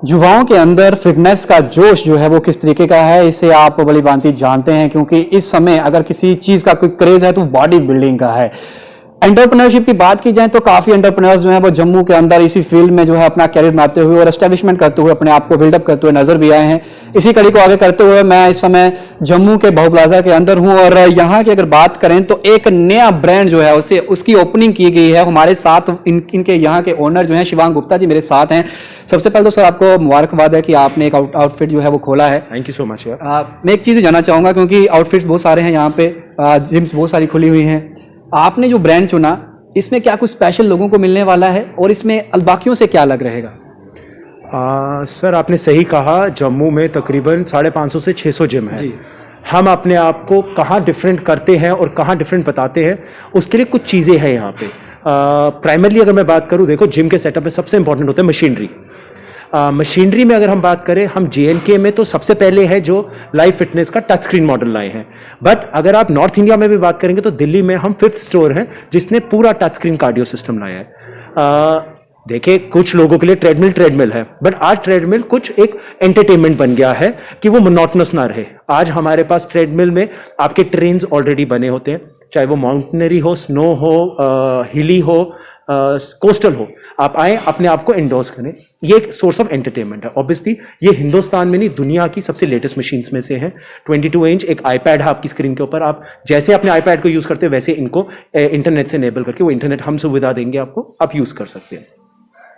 युवाओं के अंदर फिटनेस का जोश जो है वो किस तरीके का है, इसे आप भली भांति जानते हैं, क्योंकि इस समय अगर किसी चीज का कोई क्रेज है तो बॉडी बिल्डिंग का है। एंटरप्रेन्योरशिप की बात की जाए तो काफी एंटरप्रेन्योर्स जो है वो जम्मू के अंदर इसी फील्ड में जो है अपना कैरियर बनाते हुए और एस्टेब्लिशमेंट करते हुए अपने आप को बिल्डअप करते हुए नजर भी आए हैं। इसी कड़ी को आगे करते हुए मैं इस समय जम्मू के बहु प्लाजा के अंदर हूं और यहाँ की अगर बात करें तो एक नया ब्रांड जो है उसकी ओपनिंग की गई है। हमारे साथ इनके यहाँ के ओनर जो है शिवांग गुप्ता जी मेरे साथ हैं। सबसे पहले तो सर आपको मुबारकबाद है कि आपने एक आउटफिट जो है वो खोला है। थैंक यू सो मच यार। मैं एक चीज जानना चाहूंगा, क्योंकि आउटफिट्स बहुत सारे हैं यहाँ पे, जिम्स बहुत सारी खुली हुई हैं, आपने जो ब्रांड चुना इसमें क्या कुछ स्पेशल लोगों को मिलने वाला है और इसमें बाकियों से क्या अलग रहेगा? सर आपने सही कहा, जम्मू में तकरीबन 550 से 600 जिम है। हम अपने आप को कहाँ डिफरेंट करते हैं और कहाँ डिफरेंट बताते हैं, उसके लिए कुछ चीज़ें हैं यहाँ पे। प्राइमरली अगर मैं बात करूँ, देखो जिम के सेटअप में सबसे इंपॉर्टेंट होता है मशीनरी। मशीनरी में अगर हम बात करें, हम JNK में तो सबसे पहले है जो लाइव फिटनेस का टच स्क्रीन मॉडल लाए हैं। बट अगर आप नॉर्थ इंडिया में भी बात करेंगे तो दिल्ली में हम 5th स्टोर है जिसने पूरा टच स्क्रीन कार्डियो सिस्टम लाया है। देखिए कुछ लोगों के लिए ट्रेडमिल है, बट आज ट्रेडमिल कुछ एक एंटरटेनमेंट बन गया है कि वो मोनोटोनस ना रहे। आज हमारे पास ट्रेडमिल में आपके ट्रेन्स ऑलरेडी बने होते हैं, चाहे वो माउंटेनरी हो, स्नो हो, हिली हो, कोस्टल हो। आप आए, अपने आप को इंडोर्स करें, ये एक सोर्स ऑफ एंटरटेनमेंट है। ऑब्वियसली ये हिंदुस्तान में नहीं, दुनिया की सबसे लेटेस्ट मशीन्स में से है। 22 इंच एक आईपैड है आपकी स्क्रीन के ऊपर, आप जैसे अपने आईपैड को यूज करते हैं वैसे इनको इंटरनेट से इनेबल करके वो इंटरनेट हम सुविधा देंगे आपको, आप यूज कर सकते हैं।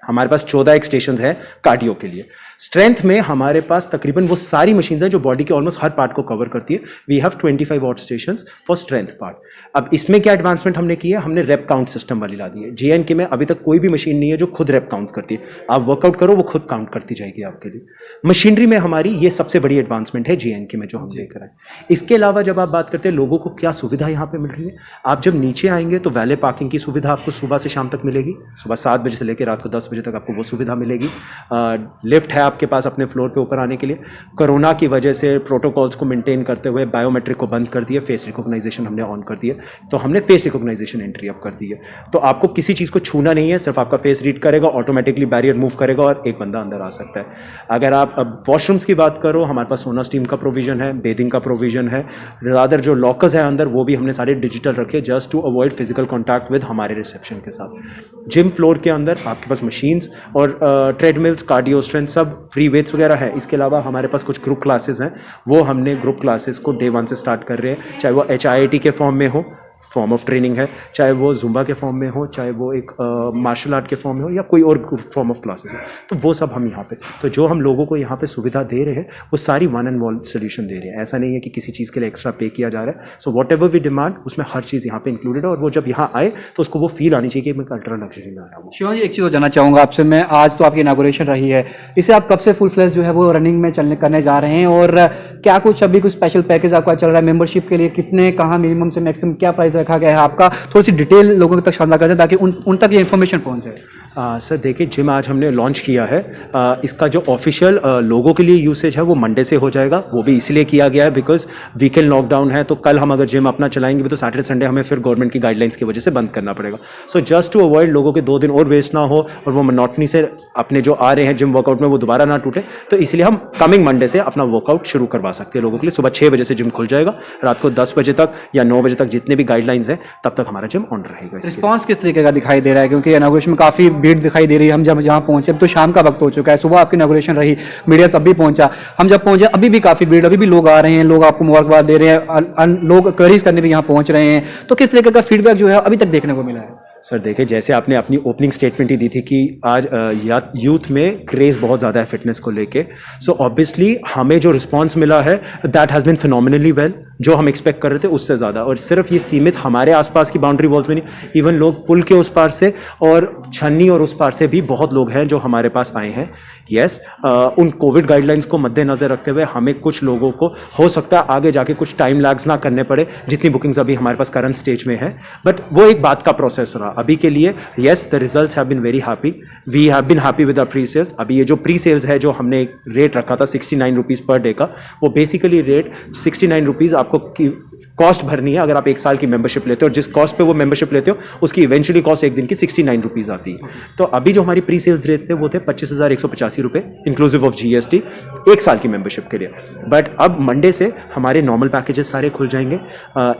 हमारे पास 14 एक स्टेशन है कार्डियो के लिए। स्ट्रेंथ में हमारे पास तकरीबन वो सारी मशीन्स हैं जो बॉडी के ऑलमोस्ट हर पार्ट को कवर करती है। We have 25 what stations for strength part. अब इसमें क्या एडवांसमेंट हमने की है, हमने रेप काउंट सिस्टम वाली ला दी है। JNK में अभी तक कोई भी मशीन नहीं है जो खुद रेप काउंट करती है। आप वर्कआउट करो वो खुद काउंट करती जाएगी आपके लिए। मशीनरी में हमारी ये सबसे बड़ी एडवांसमेंट है JNK में जो हम लेकर आए। इसके अलावा जब आप बात करते हैं लोगों को क्या सुविधा यहाँ पे मिल रही है, आप जब नीचे आएंगे तो वैले पार्किंग की सुविधा आपको सुबह से शाम तक मिलेगी। सुबह 7 बजे से लेकर रात को 10 बजे तक आपको वो सुविधा मिलेगी। लिफ्ट है आपके पास अपने फ्लोर पे ऊपर आने के लिए। कोरोना की वजह से प्रोटोकॉल्स को मेंटेन करते हुए बायोमेट्रिक को बंद कर दिया, फेस रिकॉग्नाइजेशन हमने ऑन कर दिया, तो हमने फेस रिकॉग्नाइजेशन एंट्री अप कर दी है। तो आपको किसी चीज़ को छूना नहीं है, सिर्फ आपका फेस रीड करेगा, ऑटोमेटिकली बैरियर मूव करेगा और एक बंदा अंदर आ सकता है। अगर आप अब वॉशरूम्स की बात करो, हमारे पास सोना स्टीम का प्रोविजन है, बेदिंग का प्रोविजन है। रादर जो लॉकर्स है अंदर वो भी हमने सारे डिजिटल रखे, just to avoid physical contact with हमारे रिसेप्शन के साथ। जिम फ्लोर के अंदर आपके पास मशीन्स और ट्रेडमिल्स, कार्डियो, स्ट्रेंथ, सब फ्री वेट्स वगैरह है। इसके अलावा हमारे पास कुछ ग्रुप क्लासेस हैं, वो हमने ग्रुप क्लासेस को डे 1 से स्टार्ट कर रहे हैं, चाहे वो HIIT के फॉर्म में हो, फॉर्म ऑफ ट्रेनिंग है, चाहे वो जुम्बा के फॉर्म में हो, चाहे वो एक मार्शल आर्ट के फॉर्म में हो, या कोई और फॉर्म ऑफ क्लासेस हो, तो वो सब हम यहाँ पे, तो जो हम लोगों को यहाँ पे सुविधा दे रहे हैं वो सारी वन एंड वन सोल्यूशन दे रहे हैं। ऐसा नहीं है कि किसी चीज़ के लिए एक्स्ट्रा पे किया जा रहा है। So whatever we demand उसमें हर चीज़ यहाँ पे इंक्लूडेड है, और वो जब यहाँ आए तो उसको वो फील आनी चाहिए कि मैं अल्ट्रा लग्जरी में आया हूँ। शिवांग जी, एक चीज़ और जानना चाहूँगा आपसे मैं, आज तो आपकी इनॉग्रेशन रही है, इसे आप कब से फुल फ्लैश जो है वो रनिंग में करने जा रहे हैं, और क्या कुछ अभी कुछ स्पेशल पैकेज आपका चल रहा है मेंबरशिप के लिए? कितने, कहाँ मिनिमम से मैक्सिमम क्या प्राइस रखा गया है आपका? थोड़ी सी डिटेल लोगों तक साझा कर दें ताकि उन तक ये इन्फॉर्मेशन पहुंचे। सर देखिए, जिम आज हमने लॉन्च किया है। इसका जो ऑफिशियल लोगों के लिए यूसेज है वो मंडे से हो जाएगा। वो भी इसलिए किया गया है बिकॉज वीकेंड लॉकडाउन है, तो कल हम अगर जिम अपना चलाएंगे भी तो सैटरडे संडे हमें फिर गवर्नमेंट की गाइडलाइंस की वजह से बंद करना पड़ेगा। सो जस्ट टू अवॉइड लोगों के 2 दिन और वेस्ट ना हो और वो मोनोटनी से अपने जो आ रहे हैं जिम वर्कआउट में वो दोबारा ना टूटे, तो इसलिए हम कमिंग मंडे से अपना वर्कआउट शुरू करवा सकते हैं लोगों के लिए। सुबह 6 बजे से जिम खुल जाएगा, रात को 10 बजे तक या 9 बजे तक जितने भी गाइडलाइंस हैं तब तक हमारा जिम ऑन रहेगा। रिस्पॉन्स किस तरीके का दिखाई दे रहा है? क्योंकि इनॉग्रेशन में काफ़ी भीड़ दिखाई दे रही है। हम जब जहाँ पहुंचे, अब तो शाम का वक्त हो चुका है, सुबह आपकी इनॉग्रेशन रही, मीडिया सब भी पहुंचा, हम जब पहुंचे अभी भी काफ़ी भीड़, अभी भी लोग आ रहे हैं, लोग आपको मुबारकबाद दे रहे हैं, लोग क्वेरीज करने भी यहाँ पहुंच रहे हैं, तो किस तरीके का फीडबैक जो है अभी तक देखने को मिला है? सर देखिए, जैसे आपने अपनी ओपनिंग स्टेटमेंट ही दी थी कि आज यूथ में क्रेज़ बहुत ज़्यादा है फिटनेस को लेके, सो ऑब्वियसली हमें जो रिस्पांस मिला है that has been phenomenally well. जो हम एक्सपेक्ट कर रहे थे उससे ज़्यादा, और सिर्फ ये सीमित हमारे आसपास की बाउंड्री वॉल्स में नहीं, इवन लोग पुल के उस पार से और छन्नी और उस पार से भी बहुत लोग हैं जो हमारे पास आए हैं। यस, उन कोविड गाइडलाइंस को मद्देनज़र रखते हुए हमें कुछ लोगों को हो सकता है आगे जाके कुछ टाइम लैग्स ना करने पड़े, जितनी बुकिंग्स अभी हमारे पास करंट स्टेज में है, बट वो एक बात का प्रोसेस रहा अभी के लिए। Yes, the results have been very happy, we have been happy with the pre sales. अभी ये जो प्री सेल्स है, जो हमने एक रेट रखा था 69 रुपीज़ पर डे का, वो बेसिकली रेट 69 रुपीज़ आपको कॉस्ट भरनी है। अगर आप 1 साल की मेंबरशिप लेते हो और जिस कॉस्ट पे वो मेंबरशिप लेते हो उसकी इवेंचुअली कॉस्ट एक दिन की 69 रुपीज़ आती है। तो अभी जो हमारी प्री सेल्स रेट्स थे वो थे 25,185 रुपये इंक्लूसिव ऑफ GST 1 साल की मेंबरशिप के लिए। बट अब मंडे से हमारे नॉर्मल पैकेजेस सारे खुल जाएंगे।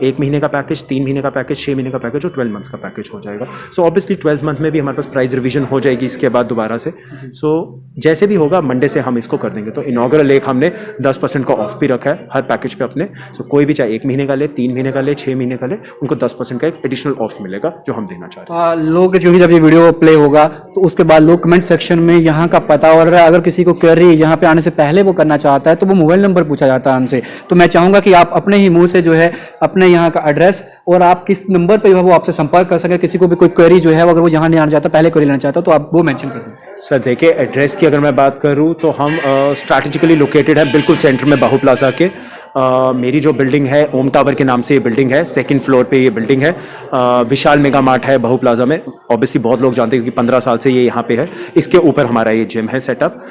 1 महीने का पैकेज, 3 महीने का पैकेज, 6 महीने का पैकेज और 12 मंथ्स का पैकेज हो जाएगा। सो ऑब्वियसली 12th मंथ में भी हमारे पास प्राइस रिवीजन हो जाएगी इसके बाद दोबारा से। सो जैसे भी होगा मंडे से हम इसको कर देंगे। तो इनॉग्रल एक हमने 10% का ऑफ भी रखा है हर पैकेज पे अपने। सो कोई भी चाहे 1 महीने का ले, 3 महीने का ले, 6 महीने का ले, उनको 10% का एक एडिशनल ऑफ मिलेगा जो हम देना चाह रहे हैं। लोग क्योंकि जब ये वीडियो प्ले होगा तो उसके बाद लोग कमेंट सेक्शन में यहाँ का पता और अगर किसी को क्वेरी यहाँ पे आने से पहले वो करना चाहता है तो वो मोबाइल नंबर पूछा जाता है हमसे। तो मैं चाहूंगा कि आप अपने ही मुंह से जो है अपने यहाँ का एड्रेस और आप किस नंबर पे वो आपसे संपर्क कर सके। किसी को भी कोई क्वेरी जो है अगर वो यहाँ नहीं आना चाहता, पहले क्वेरी लेना चाहता तो आप वो मेंशन कर दें। सर देखिए, एड्रेस की अगर मैं बात करूँ तो हम स्ट्रैटेजिकली लोकेटेड है बिल्कुल सेंटर में बाहू प्लाजा के। मेरी जो बिल्डिंग है ओम टावर के नाम से ये बिल्डिंग है, 2nd फ्लोर पे ये बिल्डिंग है। विशाल मेगा मार्ट है बाहू प्लाजा में, ऑब्वियसली बहुत लोग जानते हैं क्योंकि 15 साल से ये यहाँ पे है। इसके ऊपर हमारा ये जिम है सेटअप।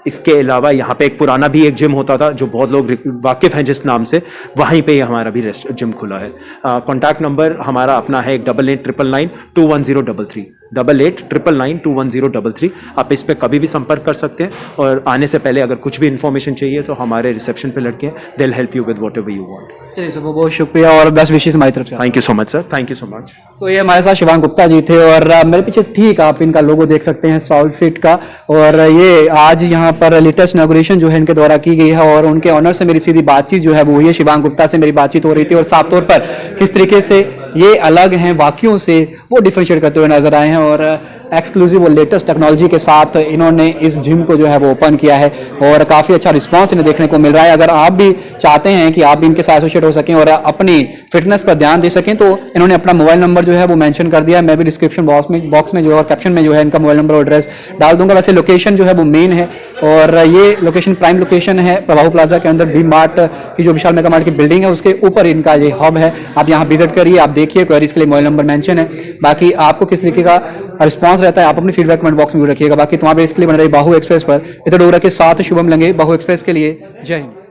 इसके अलावा यहाँ पे एक पुराना भी एक जिम होता था जो बहुत लोग वाकिफ़ हैं जिस नाम से, वहीं पे हमारा भी जिम खुला है। कॉन्टैक्ट नंबर हमारा अपना है 8899921033 8899921033। आप इस पे कभी भी संपर्क कर सकते हैं और आने से पहले अगर कुछ भी इन्फॉर्मेशन चाहिए तो हमारे रिसेप्शन पे लड़के हैं, they will help you with whatever you want. चलिए सर, बहुत शुक्रिया और बेस्ट विशेस हमारी तरफ से। Thank you so much sir, thank you so much. तो ये हमारे साथ शिवांग गुप्ता जी थे और मेरे पीछे ठीक आप इनका लोगो देख सकते हैं सॉलिडफिट का। और ये आज यहाँ पर लेटेस्ट इनॉग्रेशन जो है इनके द्वारा की गई है और उनके ऑनर से मेरी सीधी बातचीत जो है वो हुई है। शिवांग गुप्ता से मेरी बातचीत हो रही थी और साफ तौर पर किस तरीके से ये अलग हैं बाकियों से वो डिफरेंशिएट करते हुए नजर आए हैं और एक्सक्लूसिव और लेटेस्ट टेक्नोलॉजी के साथ इन्होंने इस जिम को जो है वो ओपन किया है और काफ़ी अच्छा रिस्पांस इन्हें देखने को मिल रहा है। अगर आप भी चाहते हैं कि आप भी इनके साथ एसोसिएट हो सकें और अपनी फिटनेस पर ध्यान दे सकें तो इन्होंने अपना मोबाइल नंबर जो है वो मेंशन कर दिया है। मैं भी डिस्क्रिप्शन बॉक्स में जो है कैप्शन में जो है इनका मोबाइल नंबर और एड्रेस डाल दूंगा। वैसे लोकेशन जो है वो मेन है और ये लोकेशन प्राइम लोकेशन है प्रभाऊ प्लाजा के अंदर। वी मार्ट की जो विशाल मेगा मार्ट की बिल्डिंग है उसके ऊपर इनका ये हब है। आप यहाँ विजिट करिए, आप देखिए, क्वेरीज के लिए मोबाइल नंबर मेंशन है। बाकी आपको किस तरीके का रिस्पांस रहता है आप अपनी फीडबैक कमेंट बॉक्स में रखिएगा। बाकी तुम्हारे इसके लिए बन रही बाहू एक्सप्रेस पर इधर डोगरा के साथ शुभम लंगे बाहू एक्सप्रेस के लिए। जय हिंद।